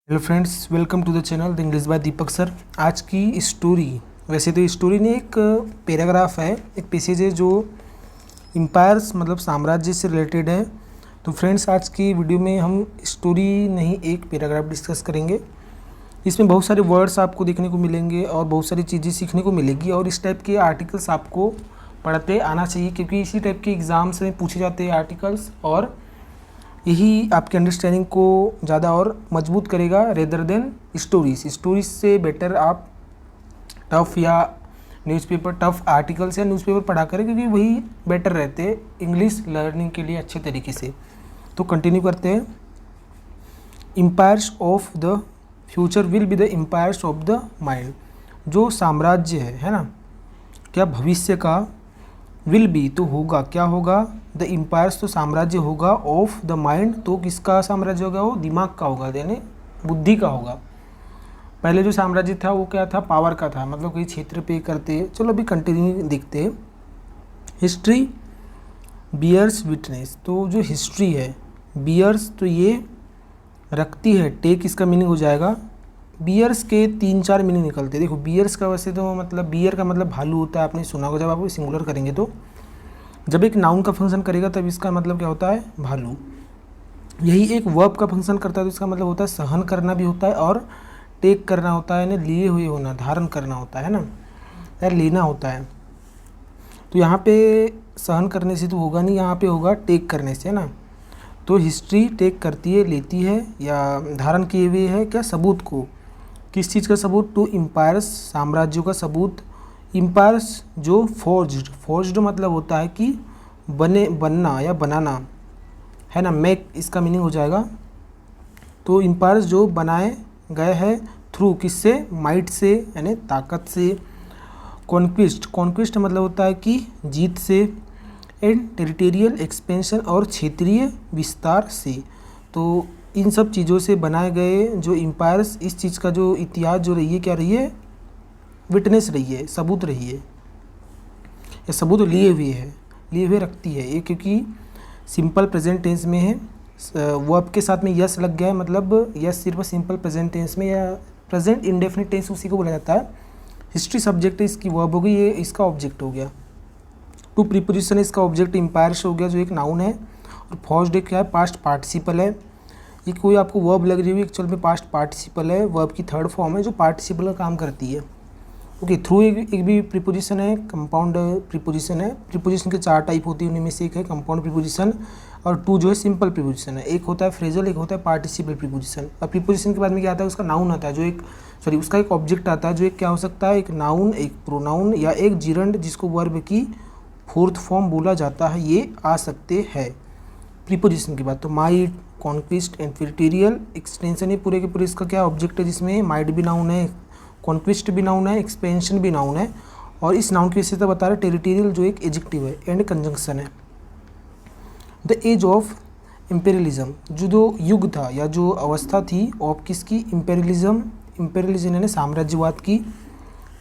Hello friends, welcome to the channel the English by Deepak sir. आज की story, वैसे तो स्टोरी नहीं, एक पैराग्राफ है, एक पैसेज है जो एम्पायर्स मतलब साम्राज्य से रिलेटेड है। तो फ्रेंड्स, आज की वीडियो में हम स्टोरी नहीं, एक पैराग्राफ डिस्कस करेंगे। इसमें बहुत सारे वर्ड्स आपको देखने को मिलेंगे और बहुत सारी चीज़ें सीखने को मिलेगी, और इस टाइप के आर्टिकल्स आपको पढ़ते आना चाहिए, क्योंकि इसी टाइप के एग्ज़ाम्स में पूछे जाते हैं आर्टिकल्स, और यही आपके अंडरस्टैंडिंग को ज़्यादा और मजबूत करेगा रेदर देन स्टोरीज से बेटर आप टफ़ या न्यूज़पेपर, टफ़ आर्टिकल्स या न्यूज़पेपर पढ़ा करें, क्योंकि वही बेटर रहते हैं इंग्लिश लर्निंग के लिए अच्छे तरीके से। तो कंटिन्यू करते हैं। Empires of the future will be the empires of the mind. जो साम्राज्य है ना, क्या भविष्य का, विल बी तो होगा, क्या होगा, द एम्पायर्स तो साम्राज्य होगा, ऑफ द माइंड तो किसका साम्राज्य होगा, वो दिमाग का होगा, यानी बुद्धि का होगा। पहले जो साम्राज्य था वो क्या था, पावर का था, मतलब कोई क्षेत्र पे करते। चलो अभी कंटिन्यू देखते हैं। हिस्ट्री बियर्स विटनेस, तो जो हिस्ट्री है, बियर्स तो ये रखती है, टेक इसका मीनिंग हो जाएगा। बियर्स के 3-4 मीनिंग निकलते हैं। देखो, बियर्स का वैसे तो मतलब, बियर का मतलब भालू होता है, आपने सुना होगा। जब आप सिंगुलर करेंगे तो जब एक नाउन का फंक्शन करेगा तब इसका मतलब क्या होता है, भालू। यही एक वर्ब का फंक्शन करता है तो इसका मतलब होता है सहन करना भी होता है, और टेक करना होता है, यानी लिए हुए होना, धारण करना होता है ना, या लेना होता है। तो यहाँ पे सहन करने से तो होगा नहीं, यहाँ पे होगा टेक करने से, है ना। तो हिस्ट्री टेक करती है, लेती है, या धारण किए हुए है क्या, सबूत को। किस चीज़ का सबूत, टू एम्पायर्स, साम्राज्यों का सबूत। एम्पायर्स जो फोर्ज्ड मतलब होता है कि बनना या बनाना, है ना, मेक इसका मीनिंग हो जाएगा। तो एम्पायर्स जो बनाए गए हैं, थ्रू किससे, माइट से, यानी ताकत से। कॉन्क्विस्ट मतलब होता है कि जीत से। एंड टेरिटोरियल एक्सपेंशन, और क्षेत्रीय विस्तार से। तो इन सब चीज़ों से बनाए गए जो एम्पायर्स, इस चीज़ का जो इतिहास जो रही है, क्या रही है, विटनेस रही है, सबूत रही है, या सबूत लिए हुए रखती है ये, क्योंकि सिंपल प्रेजेंट टेंस में है। वर्ब के साथ में यस लग गया है, मतलब यस सिर्फ सिंपल प्रेजेंट टेंस में, या प्रेजेंट इंडेफिनिट टेंस उसी को बोला जाता है। हिस्ट्री सब्जेक्ट है, इसकी वर्ब हो गई, ये इसका ऑब्जेक्ट हो गया। टू प्रीपोजिशन इसका ऑब्जेक्ट एम्पायर्स हो गया, जो एक नाउन है। और फर्स्ट क्या है, पास्ट पार्टिसिपल है। ये कोई आपको वर्ब लग रही हुई, एक्चुअल में पास्ट पार्टिसिपल है, वर्ब की थर्ड फॉर्म है जो पार्टिसिपल का काम करती है। ओके, थ्रू एक भी प्रीपोजिशन है, कंपाउंड प्रीपोजिशन है। प्रीपोजिशन के 4 टाइप होती है, उनमें से एक है कंपाउंड प्रीपोजिशन, और 2 जो है सिंपल प्रीपोजिशन है। एक होता है फ्रेजल, एक होता है पार्टिसिपल प्रीपोजिशन। और प्रीपोजिशन के बाद में क्या आता है, उसका नाउन आता है, जो एक उसका एक ऑब्जेक्ट आता है, जो एक क्या हो सकता है, एक नाउन, एक प्रोनाउन, या एक जिरंड जिसको वर्ब की फोर्थ फॉर्म बोला जाता है, ये आ सकते हैं प्रीपोजिशन के बाद। तो might, conquest and territorial extension, ये पूरे के पूरे इसका क्या ऑब्जेक्ट है, जिसमें माइट भी नाउन है, कॉन्क्विस्ट भी नाउन है, एक्सपेंशन भी नाउन है, और इस नाउन की विशेषता बता रहे टेरिटोरियल जो एक एडजेक्टिव है, एंड कंजंक्शन है। द एज ऑफ इम्पेरियलिज्म, जो युग था या जो अवस्था थी, ऑफ किसकी, इम्पेरियलिज्म यानी साम्राज्यवाद की।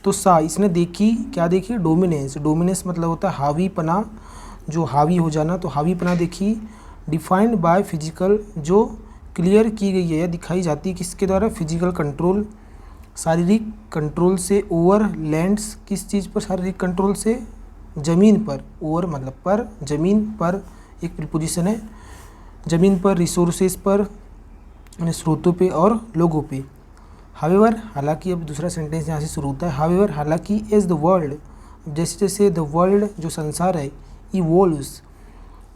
तो इसने देखी, क्या देखी, डोमिनेंस मतलब होता है हावी पना, जो हावी हो जाना, तो हावी पना देखी। डिफाइंड बाय फिजिकल, जो क्लियर की गई है या दिखाई जाती है किसके द्वारा, फिजिकल कंट्रोल, शारीरिक कंट्रोल से। ओवर लैंड्स, किस चीज़ पर, शारीरिक कंट्रोल से, ज़मीन पर। ओवर मतलब पर, ज़मीन पर एक प्रीपोजिशन है, ज़मीन पर, रिसोर्सेज पर यानी स्रोतों पे और लोगों पे। हावेवर हालांकि, अब दूसरा सेंटेंस यहाँ से शुरू होता है, हावेवर हालांकि, एज द वर्ल्ड, जैसे जैसे द वर्ल्ड जो संसार है, इवोल्व्स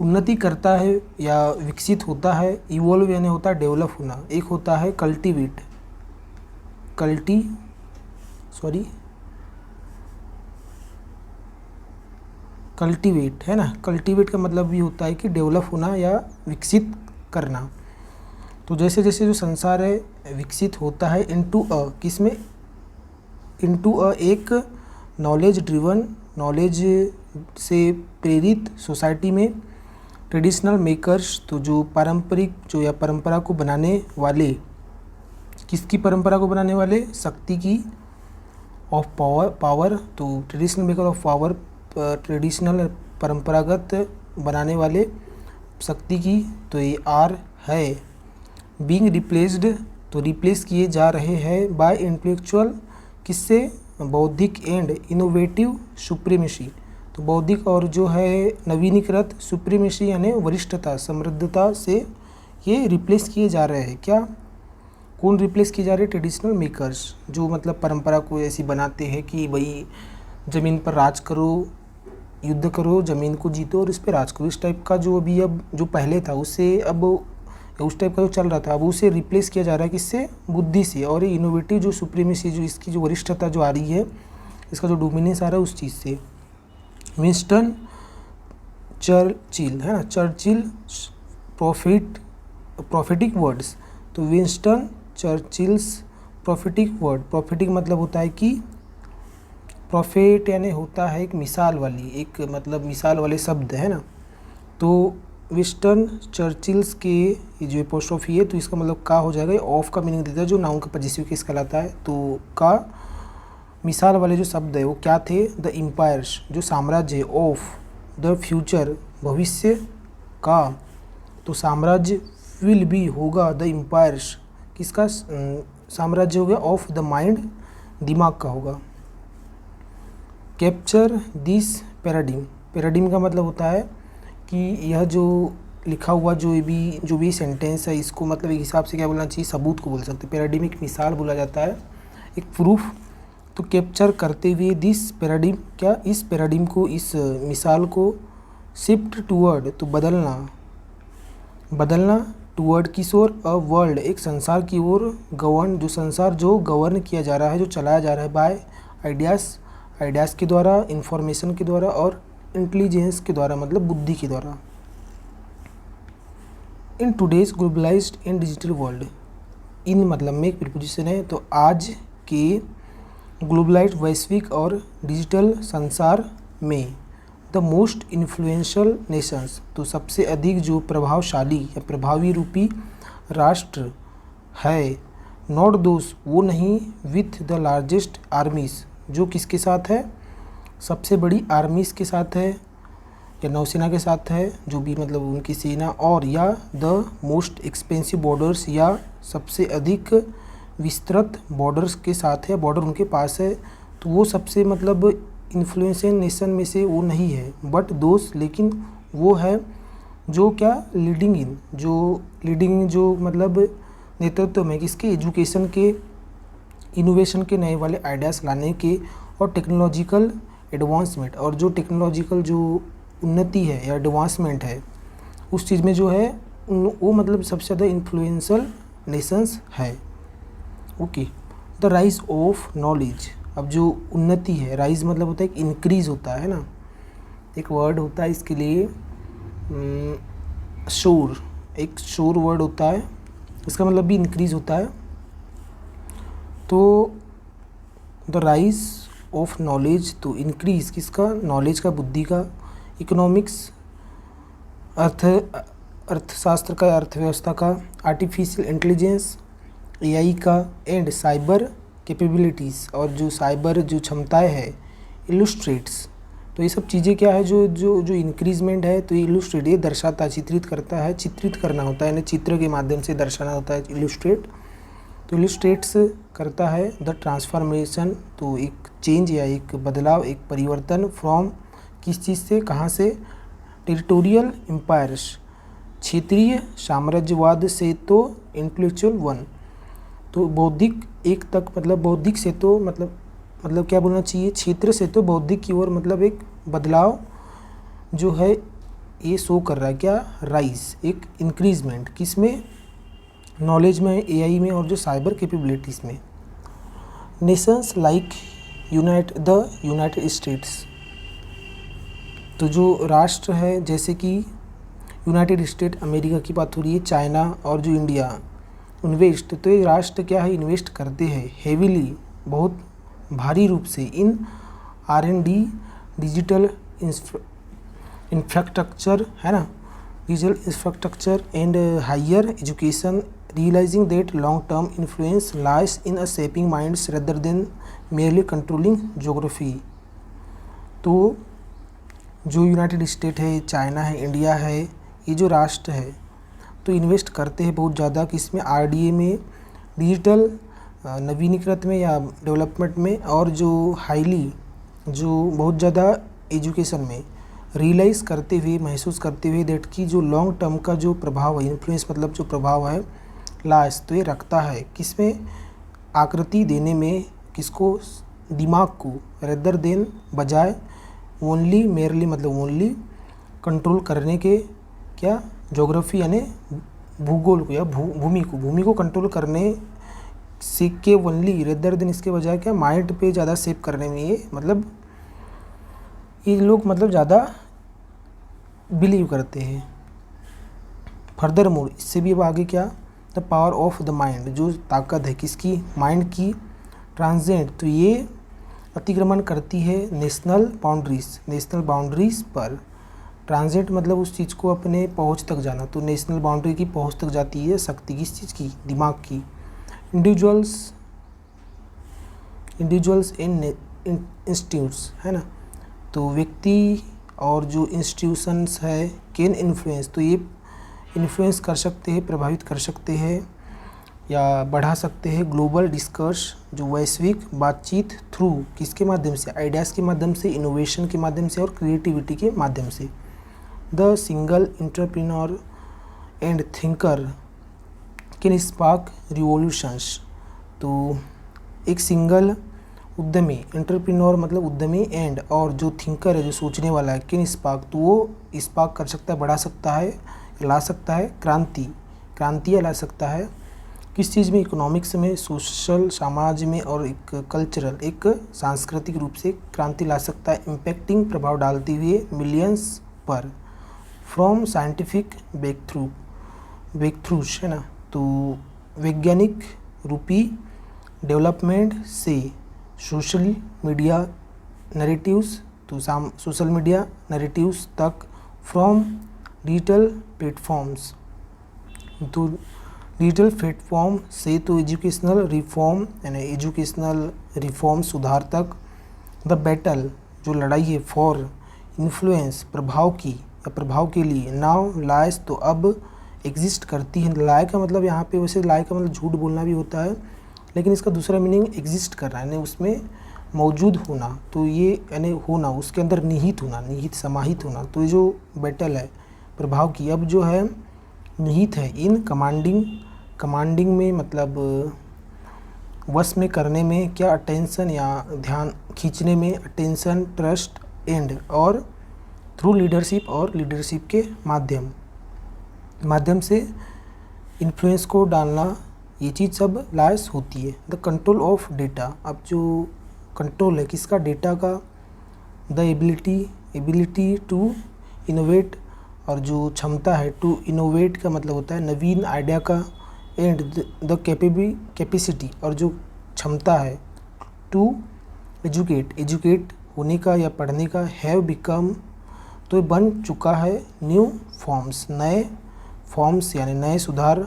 उन्नति करता है या विकसित होता है। इवोल्व यानी होता है डेवलप होना। एक होता है कल्टीवेट है ना। कल्टीवेट का मतलब भी होता है कि डेवलप होना या विकसित करना। तो जैसे जैसे जो संसार है विकसित होता है, इनटू अ, किसमें, इनटू अ एक नॉलेज ड्रिवन, नॉलेज से प्रेरित सोसाइटी में। ट्रेडिशनल मेकर्स, तो जो पारंपरिक, जो या परंपरा को बनाने वाले, किसकी परंपरा को बनाने वाले, शक्ति की। ऑफ पावर, तो traditional maker of power, traditional परंपरागत बनाने वाले शक्ति की, तो ये आर है। बीइंग रिप्लेस्ड, तो रिप्लेस किए जा रहे हैं बाय इंटेलेक्चुअल, किससे, बौद्धिक एंड इनोवेटिव सुप्रीमेसी। तो बौद्धिक और जो है नवीनीकृत सुप्रीमेसी यानी वरिष्ठता, समृद्धता से ये रिप्लेस किए जा रहे हैं। क्या, कौन रिप्लेस किए जा रहे हैं, ट्रेडिशनल मेकर्स, जो मतलब परंपरा को ऐसी बनाते हैं कि भाई ज़मीन पर राज करो, युद्ध करो, ज़मीन को जीतो और इस पर राज करो। इस टाइप का जो अभी अब जो पहले था उससे अब उस टाइप का जो चल रहा था अब उसे रिप्लेस किया जा रहा है किससे, बुद्धि से। और ये इनोवेटिव जो सुप्रीमेसी, जो इसकी जो वरिष्ठता जो आ रही है, इसका जो डोमिनेंस आ रहा है उस चीज़ से। विंस्टन चर्चिल है ना, चर्चिल प्रॉफिटिक वर्ड्स। तो विंस्टन चर्चिल्स प्रॉफिटिक वर्ड, प्रॉफिटिक मतलब होता है कि प्रॉफिट यानी होता है एक मिसाल वाली, एक मतलब मिसाल वाले शब्द है ना। तो विंस्टन चर्चिल्स के ये जो एपोस्ट्रोफी है तो इसका मतलब का हो जाएगा, ऑफ का मीनिंग देता है जो नाउन का पजेसिव केस कहलाता है। तो का मिसाल वाले जो शब्द है वो क्या थे, द एम्पायर्स, जो साम्राज्य, ऑफ द फ्यूचर, भविष्य का। तो साम्राज्य विल बी होगा, द एम्पायर्स किसका, साम्राज्य हो गया, ऑफ द माइंड, दिमाग का होगा। कैप्चर दिस पैराडिम, पैराडिम का मतलब होता है कि यह जो लिखा हुआ जो भी सेंटेंस है इसको मतलब एक हिसाब से क्या बोलना चाहिए, सबूत को बोल सकते हैं। पैराडिम एक मिसाल बोला जाता है, एक प्रूफ। तो कैप्चर करते हुए दिस पैराडिम, क्या, इस पैराडिम को, इस मिसाल को, शिफ्ट टूवर्ड, तो बदलना टूवर्ड किस ओर, अ वर्ल्ड, एक संसार की ओर, गवर्न, जो संसार जो गवर्न किया जा रहा है, जो चलाया जा रहा है, बाय आइडियाज़ के द्वारा, इंफॉर्मेशन के द्वारा और इंटेलिजेंस के द्वारा, मतलब बुद्धि के द्वारा। In today's globalized and digital world, इन मतलब में एक प्रीपोजिशन है, तो आज के ग्लोबलाइज्ड वैश्विक और डिजिटल संसार में, द मोस्ट इन्फ्लुएंशियल नेशंस, तो सबसे अधिक जो प्रभावशाली या प्रभावी रूपी राष्ट्र है, नॉट दोस, वो नहीं, विथ द लार्जेस्ट आर्मीज, जो किसके साथ है, सबसे बड़ी आर्मीज के साथ है या नौसेना के साथ है, जो भी मतलब उनकी सेना, और या द मोस्ट एक्सपेंसिव बॉर्डर्स, या सबसे अधिक विस्तृत बॉर्डर्स के साथ है, बॉर्डर उनके पास है। तो वो सबसे मतलब इन्फ्लुएंशियल नेशन में से वो नहीं है, बट दोस्त, लेकिन वो है जो क्या, लीडिंग जो मतलब नेतृत्व में किसके, एजुकेशन के, इनोवेशन के, नए वाले आइडियाज़ लाने के, और टेक्नोलॉजिकल एडवांसमेंट, और जो टेक्नोलॉजिकल जो उन्नति है या एडवांसमेंट है उस चीज़ में जो है वो मतलब सबसे ज़्यादा इन्फ्लुएंशियल नेशंस है। Okay, the rise of knowledge, अब जो उन्नति है, राइज मतलब होता है कि इंक्रीज़ होता है ना, एक वर्ड होता है इसके लिए, शोर, एक शोर वर्ड होता है, इसका मतलब भी इंक्रीज़ होता है। तो द राइज ऑफ नॉलेज, तो इंक्रीज़ किसका, नॉलेज का, बुद्धि का। इकोनॉमिक्स, अर्थशास्त्र का, अर्थव्यवस्था का। आर्टिफिशियल इंटेलिजेंस, एआई का। एंड साइबर कैपेबिलिटीज़, और जो साइबर जो क्षमताएं है, इलुस्ट्रेट्स, तो ये सब चीज़ें क्या है, जो जो जो इंक्रीजमेंट है, तो इलुस्ट्रेट, ये दर्शाता, चित्रित करता है, चित्रित करना होता है, यानी चित्र के माध्यम से दर्शाना होता है इलुस्ट्रेट। तो इलुस्ट्रेट्स करता है द ट्रांसफॉर्मेशन, तो एक चेंज या एक बदलाव, एक परिवर्तन, फ्रॉम, किस चीज़ से, कहाँ से, टेरिटोरियल एम्पायर्स, क्षेत्रीय साम्राज्यवाद से, तो इंटेलेक्चुअल वन, तो बौद्धिक एक तक, मतलब बौद्धिक से तो मतलब क्या बोलना चाहिए, क्षेत्र से तो बौद्धिक की ओर, मतलब एक बदलाव जो है ये शो कर रहा है, क्या, राइज, एक इंक्रीजमेंट, किस में, नॉलेज में, एआई में, और जो साइबर कैपेबिलिटीज़ में। नेशंस लाइक यूनाइटेड स्टेट्स, तो जो राष्ट्र है जैसे कि यूनाइटेड स्टेट अमेरिका की बात हो रही है, चाइना और जो इंडिया, इन्वेस्ट, तो ये राष्ट्र क्या है, इन्वेस्ट करते हैं हेविली, बहुत भारी रूप से, इन R&D, डिजिटल इंफ्रास्ट्रक्चर है ना, digital infrastructure and higher education, realising that long term influence lies in a shaping minds rather than merely controlling geography. तो जो यूनाइटेड स्टेट है, चाइना है, इंडिया है, ये जो राष्ट्र है तो इन्वेस्ट करते हैं बहुत ज़्यादा किसमें, RDA में, डिजिटल नवीनीकृत में या डेवलपमेंट में, और जो हाईली जो बहुत ज़्यादा एजुकेशन में रियलाइज़ करते हुए, महसूस करते हुए दैट की जो लॉन्ग टर्म का जो प्रभाव है, इन्फ्लुएंस मतलब जो प्रभाव है लास्ट, तो ये रखता है किसमें, आकृति देने में, किसको, दिमाग को, रेदर देन बजाय, ओनली मेरली मतलब ओनली, कंट्रोल करने के, क्या, ज्योग्राफी यानी भूगोल को या भूमि को कंट्रोल करने से के ओनली, रेदर देन इसके बजाय क्या, माइंड पे ज़्यादा सेव करने में, ये मतलब ये लोग मतलब ज़्यादा बिलीव करते हैं। फर्दर मोर, इससे भी अब आगे क्या, the power of the mind, जो ताकत है किसकी, माइंड की, ट्रांसेंड, तो ये अतिक्रमण करती है नेशनल बाउंड्रीज पर। ट्रांसेंड मतलब उस चीज़ को अपने पहुंच तक जाना, तो नेशनल बाउंड्री की पहुंच तक जाती है शक्ति, किस चीज़ की, दिमाग की। इंडिविजुअल्स इन इंस्टीट्यूट्स है ना, तो व्यक्ति और जो इंस्टीट्यूशंस है, कैन इन्फ्लुएंस, तो ये इन्फ्लुएंस कर सकते हैं, प्रभावित कर सकते हैं या बढ़ा सकते हैं ग्लोबल डिस्कर्स, जो वैश्विक बातचीत, थ्रू किसके माध्यम से, आइडियाज़ के माध्यम से, इनोवेशन के माध्यम से और क्रिएटिविटी के माध्यम से। The single entrepreneur and thinker can spark revolutions, तो एक सिंगल उद्यमी, एंटरप्रेन्योर मतलब उद्यमी, एंड और जो थिंकर है, जो सोचने वाला है, कैन स्पार्क, तो वो स्पार्क कर सकता है, बढ़ा सकता है, ला सकता है क्रांतियाँ ला सकता है, किस चीज़ में, इकोनॉमिक्स में, सोशल समाज में, और एक कल्चरल एक सांस्कृतिक रूप से क्रांति ला सकता है, इम्पैक्टिंग प्रभाव डालते हुए मिलियंस पर, फ्रॉम साइंटिफिक ब्रेकथ्रूज है ना, तो वैज्ञानिक रूपी डेवलपमेंट से सोशल मीडिया नैरेटिव्स, तो सोशल मीडिया नैरेटिव्स तक, फ्रॉम डिजिटल प्लेटफॉर्म्स, तो डिजिटल प्लेटफॉर्म से तो एजुकेशनल रिफॉर्म यानी एजुकेशनल रिफॉर्म सुधार तक, द बैटल जो लड़ाई है, फॉर इन्फ्लुएंस प्रभाव की या प्रभाव के लिए, नाउ लाइज तो अब एग्जिस्ट करती है। लाई का मतलब यहाँ पे, वैसे लाई का मतलब झूठ बोलना भी होता है, लेकिन इसका दूसरा मीनिंग एग्जिस्ट कर रहा है यानी उसमें मौजूद होना, तो ये यानी होना, उसके अंदर निहित होना, निहित समाहित होना, तो ये जो बैटल है प्रभाव की अब जो है निहित है इन कमांडिंग में मतलब वश में करने में, क्या, अटेंशन या ध्यान खींचने में, अटेंशन, ट्रस्ट, एंड और थ्रू लीडरशिप और लीडरशिप के माध्यम से इन्फ्लुएंस को डालना, ये चीज़ सब लायस होती है। द कंट्रोल ऑफ डेटा, अब जो कंट्रोल है किसका, डेटा का, द एबिलिटी टू इनोवेट, और जो क्षमता है टू इनोवेट का मतलब होता है नवीन आइडिया का, एंड द कैपेसिटी, और जो क्षमता है टू एजुकेट होने का या पढ़ने का, हैव बिकम, तो बन चुका है, न्यू फॉर्म्स, नए फॉर्म्स यानी नए सुधार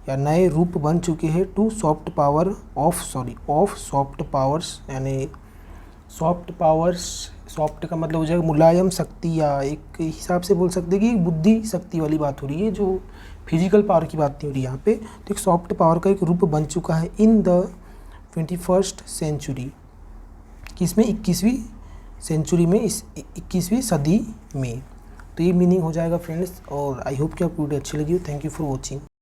या नए रूप बन चुके हैं, to soft power of soft powers, यानी सॉफ्ट पावर्स, सॉफ्ट का मतलब हो जाएगा मुलायम शक्ति, या एक हिसाब से बोल सकते हैं कि बुद्धि शक्ति वाली बात हो रही है, जो फिजिकल पावर की बात नहीं हो रही यहाँ पे, तो एक सॉफ्ट पावर का एक रूप बन चुका है इन द 21st सेंचुरी, किसमें, 21वीं सेंचुरी में, इस 21वीं सदी में। तो ये मीनिंग हो जाएगा फ्रेंड्स, और आई होप कि आपको वीडियो अच्छी लगी हो। Thank you for watching.